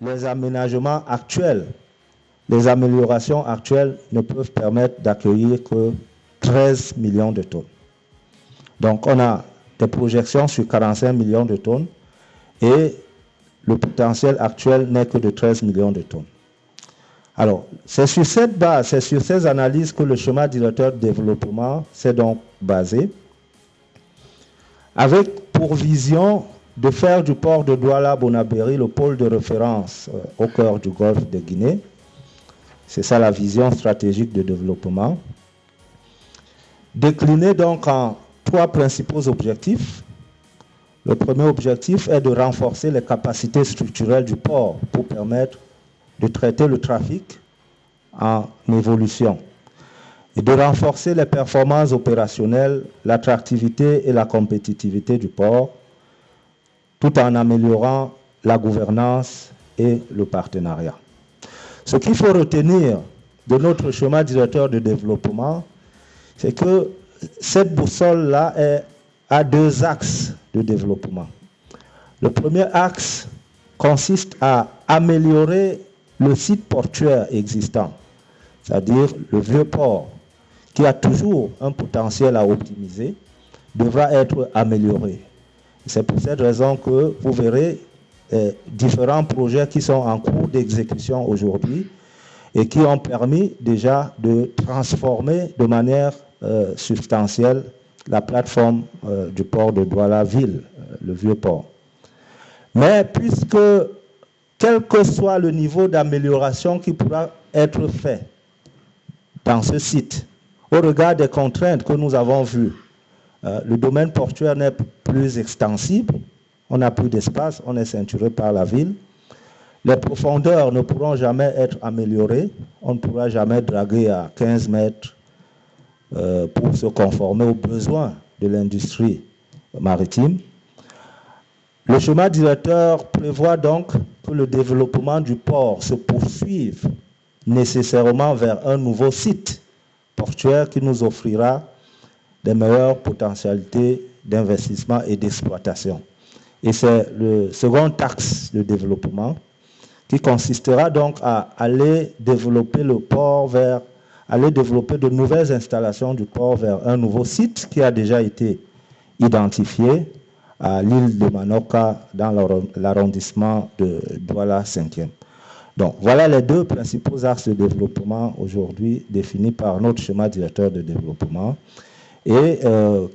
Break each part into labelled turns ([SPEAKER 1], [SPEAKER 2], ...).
[SPEAKER 1] les aménagements actuels, les améliorations actuelles ne peuvent permettre d'accueillir que 13 millions de tonnes. Donc on a des projections sur 45 millions de tonnes et le potentiel actuel n'est que de 13 millions de tonnes. Alors, c'est sur cette base, c'est sur ces analyses que le schéma directeur de développement s'est donc basé, avec pour vision de faire du port de Douala-Bonabéry le pôle de référence au cœur du golfe de Guinée. C'est ça la vision stratégique de développement. Décliné donc en 3 principaux objectifs. Le premier objectif est de renforcer les capacités structurelles du port pour permettre de traiter le trafic en évolution et de renforcer les performances opérationnelles, l'attractivité et la compétitivité du port, tout en améliorant la gouvernance et le partenariat. Ce qu'il faut retenir de notre schéma directeur de développement, c'est que cette boussole-là a 2 axes de développement. Le premier axe consiste à améliorer le site portuaire existant, c'est-à-dire le vieux port, qui a toujours un potentiel à optimiser, devra être amélioré. C'est pour cette raison que vous verrez différents projets qui sont en cours d'exécution aujourd'hui et qui ont permis déjà de transformer de manière substantielle la plateforme du port de Douala-Ville, le vieux port. Mais puisque, quel que soit le niveau d'amélioration qui pourra être fait dans ce site, au regard des contraintes que nous avons vues, le domaine portuaire n'est plus extensible, on n'a plus d'espace, on est ceinturé par la ville. Les profondeurs ne pourront jamais être améliorées, on ne pourra jamais draguer à 15 mètres pour se conformer aux besoins de l'industrie maritime. Le schéma directeur prévoit donc que le développement du port se poursuive nécessairement vers un nouveau site portuaire qui nous offrira des meilleures potentialités d'investissement et d'exploitation. Et c'est le second axe de développement qui consistera donc à aller développer le port aller développer de nouvelles installations du port vers un nouveau site qui a déjà été identifié à l'île de Manoka dans l'arrondissement de Douala 5e. Donc voilà les 2 principaux axes de développement aujourd'hui définis par notre schéma directeur de développement et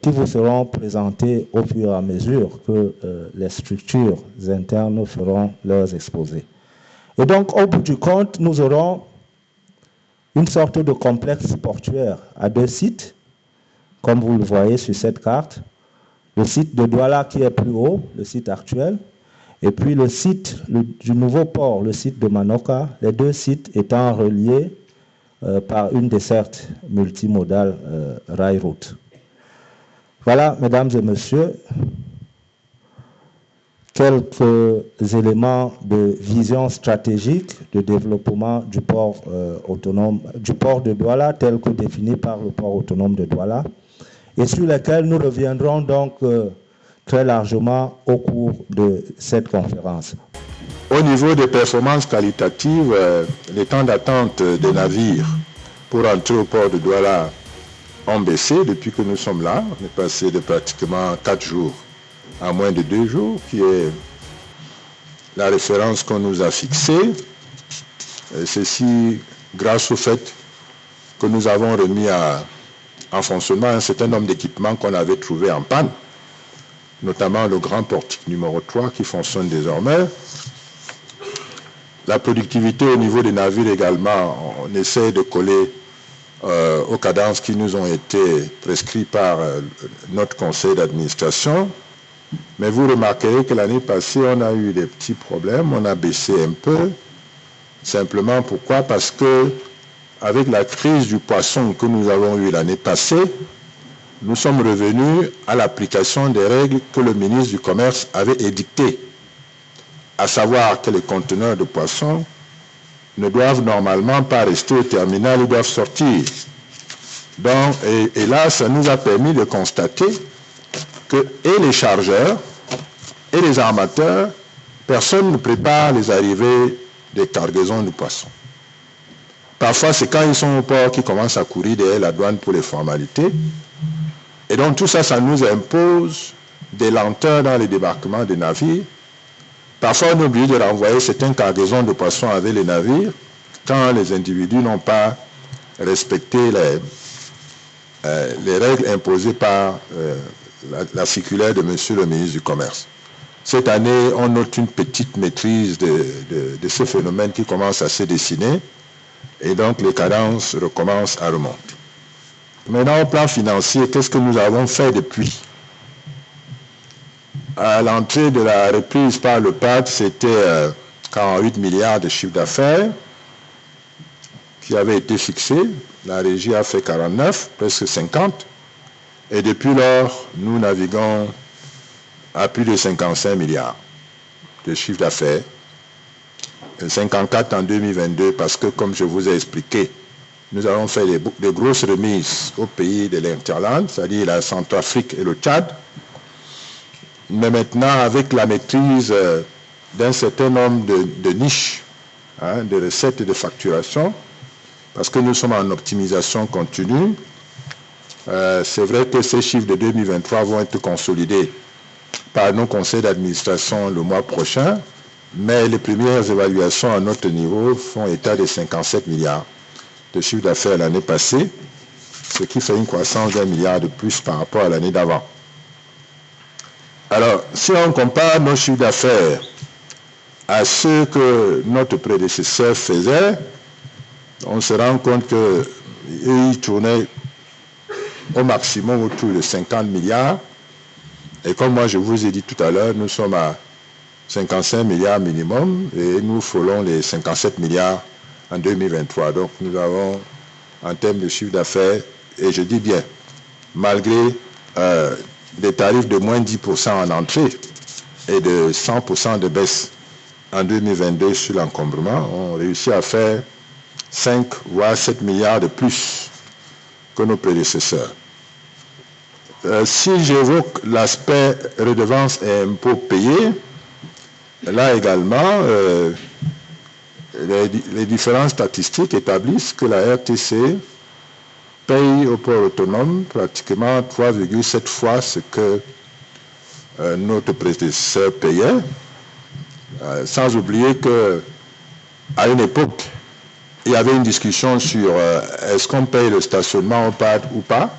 [SPEAKER 1] qui vous seront présentés au fur et à mesure que les structures internes feront leurs exposés. Et donc au bout du compte, nous aurons une sorte de complexe portuaire à 2 sites, comme vous le voyez sur cette carte. Le site de Douala qui est plus haut, le site actuel, et puis le site du nouveau port, le site de Manoka, les 2 sites étant reliés par une desserte multimodale rail-route. Voilà, mesdames et messieurs, quelques éléments de vision stratégique de développement du port autonome, du port de Douala, tel que défini par le port autonome de Douala, et sur lesquels nous reviendrons donc très largement au cours de cette conférence.
[SPEAKER 2] Au niveau des performances qualitatives, les temps d'attente des navires pour entrer au port de Douala ont baissé depuis que nous sommes là. On est passé de pratiquement 4 jours à moins de 2 jours, qui est la référence qu'on nous a fixée. Ceci grâce au fait que nous avons remis en fonctionnement un certain nombre d'équipements qu'on avait trouvés en panne, notamment le grand portique numéro 3 qui fonctionne désormais. La productivité au niveau des navires également, on essaie de coller aux cadences qui nous ont été prescrites par notre conseil d'administration. Mais vous remarquerez que l'année passée, on a eu des petits problèmes, on a baissé un peu. Simplement pourquoi? Parce que avec la crise du poisson que nous avons eue l'année passée, nous sommes revenus à l'application des règles que le ministre du Commerce avait édictées, à savoir que les conteneurs de poissons ne doivent normalement pas rester au terminal, ils doivent sortir. Donc, et là, ça nous a permis de constater que et les chargeurs et les armateurs personne ne prépare les arrivées des cargaisons de poissons. Parfois, c'est quand ils sont au port qu'ils commencent à courir derrière la douane pour les formalités. Et donc tout ça, ça nous impose des lenteurs dans les débarquements des navires. Parfois, on est obligé de renvoyer certaines cargaisons de poissons avec les navires quand les individus n'ont pas respecté les règles imposées par la circulaire de Monsieur le ministre du Commerce. Cette année, on note une petite maîtrise de ce phénomène qui commence à se dessiner et donc les cadences recommencent à remonter. Maintenant, au plan financier, qu'est-ce que nous avons fait depuis? À l'entrée de la reprise par le PAD, c'était 48 milliards de chiffre d'affaires qui avait été fixé. La régie a fait 49, presque 50. Et depuis lors, nous naviguons à plus de 55 milliards de chiffre d'affaires. 54 en 2022 parce que, comme je vous ai expliqué, nous avons fait des grosses remises aux pays de l'Interland, c'est-à-dire la Centrafrique et le Tchad. Mais maintenant, avec la maîtrise d'un certain nombre de niches, de recettes et de facturation, parce que nous sommes en optimisation continue, c'est vrai que ces chiffres de 2023 vont être consolidés par nos conseils d'administration le mois prochain, mais les premières évaluations à notre niveau font état de 57 milliards de chiffre d'affaires l'année passée, ce qui fait une croissance d'1 milliard de plus par rapport à l'année d'avant. Alors, si on compare nos chiffres d'affaires à ceux que notre prédécesseur faisait, on se rend compte qu'ils tournaient au maximum autour de 50 milliards. Et comme moi je vous ai dit tout à l'heure, nous sommes à 55 milliards minimum et nous frôlons les 57 milliards en 2023. Donc nous avons, en termes de chiffre d'affaires, et je dis bien, malgré des tarifs de moins 10% en entrée et de 100% de baisse en 2022 sur l'encombrement, on réussit à faire 5 voire 7 milliards de plus que nos prédécesseurs. Si j'évoque l'aspect redevance et impôts payés, là également, les différentes statistiques établissent que la RTC paye au port autonome pratiquement 3,7 fois ce que notre prédécesseur payait, sans oublier qu'à une époque, il y avait une discussion sur est-ce qu'on paye le stationnement au PAD ou pas.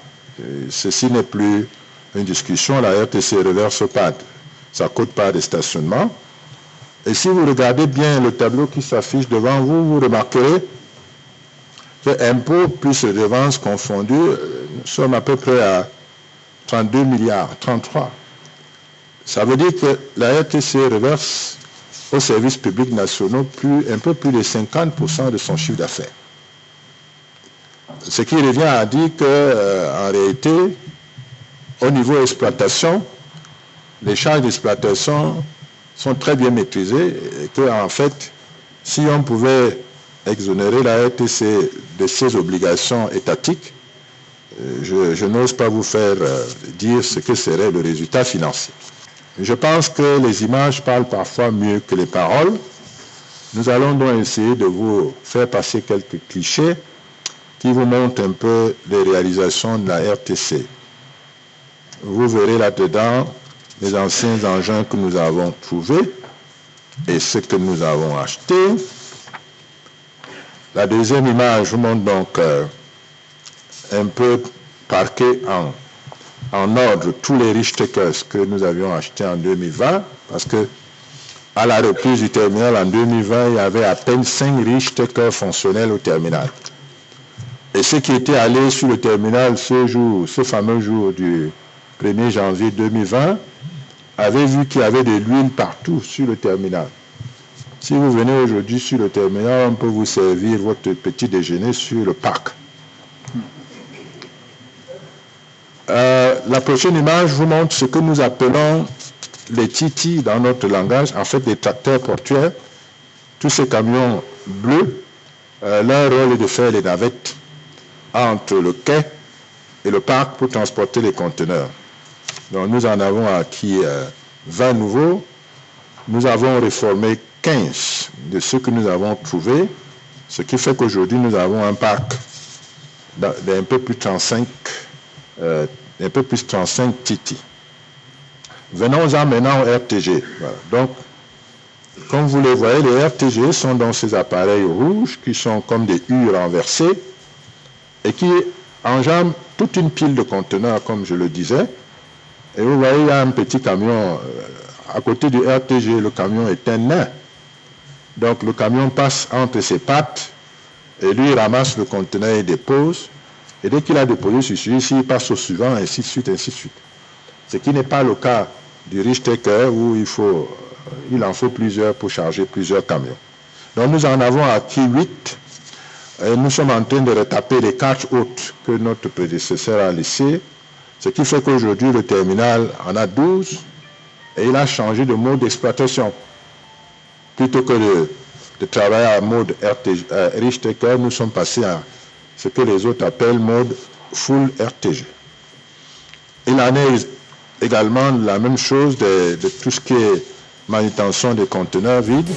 [SPEAKER 2] Ceci n'est plus une discussion, la RTC reverse au PAD. Ça ne coûte pas de stationnement. Et si vous regardez bien le tableau qui s'affiche devant vous, vous remarquerez que impôts plus redevances confondues, nous sommes à peu près à 32 milliards, 33. Ça veut dire que la RTC reverse aux services publics nationaux un peu plus de 50% de son chiffre d'affaires. Ce qui revient à dire qu'en réalité, au niveau exploitation, les charges d'exploitation sont très bien maîtrisées et qu'en fait, si on pouvait exonérer la RTC de ses obligations étatiques, je n'ose pas vous faire dire ce que serait le résultat financier. Je pense que les images parlent parfois mieux que les paroles. Nous allons donc essayer de vous faire passer quelques clichés qui vous montrent un peu les réalisations de la RTC. Vous verrez là-dedans les anciens engins que nous avons trouvés et ce que nous avons acheté. La deuxième image vous montre donc un peu parqué en ordre tous les Richttakers que nous avions achetés en 2020, parce que à la reprise du terminal en 2020, il y avait à peine 5 Richttakers fonctionnels au terminal. Et ceux qui étaient allés sur le terminal ce fameux jour du 1er janvier 2020, avaient vu qu'il y avait de l'huile partout sur le terminal. Si vous venez aujourd'hui sur le terminal, on peut vous servir votre petit déjeuner sur le parc. La prochaine image vous montre ce que nous appelons les TT dans notre langage, en fait des tracteurs portuaires. Tous ces camions bleus, leur rôle est de faire les navettes entre le quai et le parc pour transporter les conteneurs. Donc nous en avons acquis 20 nouveaux nous avons réformé 15 de ceux que nous avons trouvés, ce qui fait qu'aujourd'hui, nous avons un parc d'un peu plus 35 Titi. Venons-en maintenant au RTG. Voilà. Donc, comme vous le voyez, les RTG sont dans ces appareils rouges qui sont comme des U renversés et qui enjambent toute une pile de conteneurs, comme je le disais. Et vous voyez, il y a un petit camion à côté du RTG. Le camion est un nain. Donc, le camion passe entre ses pattes et lui ramasse le conteneur et dépose. Et dès qu'il a déposé sur celui-ci, il passe au suivant, ainsi de suite, ainsi de suite. Ce qui n'est pas le cas du Richthofen où il en faut plusieurs pour charger plusieurs camions. Donc nous en avons acquis 8 et nous sommes en train de retaper les 4 autres que notre prédécesseur a laissés, ce qui fait qu'aujourd'hui le terminal en a 12 et il a changé de mode d'exploitation. Plutôt que de travailler en mode Richthofen, nous sommes passés à ce que les autres appellent mode full RTG. Il en est également la même chose de tout ce qui est manutention des conteneurs vides.